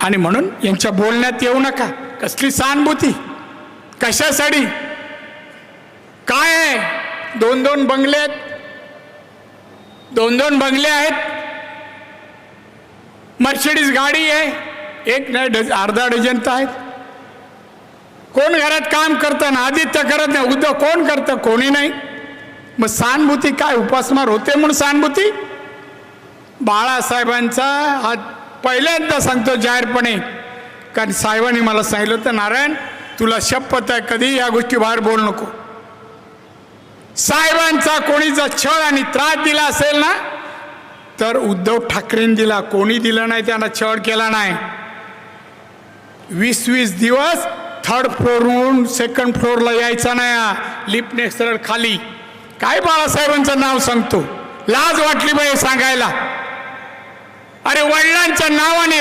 आणि म्हणून यांच्या बोलण्यात येऊ नका. कसली सहानुभूती, कशासाठी, काय आहे? 2-2 बंगले आहेत, 2-2 बंगले आहेत, मर्सिडीज गाडी आहे, एक नाही अर्धा डझन तर आहेत. कोण घरात काम करतं ना? आदित्य करत नाही, उद्धव कोण करतं? कोणी नाही. मग सहानुभूती काय? उपासमार होते म्हणून सहानुभूती? बाळासाहेबांचा हा पहिल्यांदा सांगतो जाहीरपणे, कारण साहेबांनी मला सांगितलं होतं, नारायण तुला शपथ आहे कधी या गोष्टी बाहेर बोलू नको. साहेबांचा कोणी जर छळ आणि त्रास दिला असेल ना, तर उद्धव ठाकरेंनी दिला. कोणी दिलं नाही, त्यांना छळ केला नाही. 20-20 दिवस 3rd फ्लोअरवरून 2nd फ्लोअरला यायचा नाही, लिफ्टने सरळ खाली. काय बाळासाहेबांचं नाव सांगतो? लाज वाटली बाई सांगायला. अरे वडिलांच्या नावाने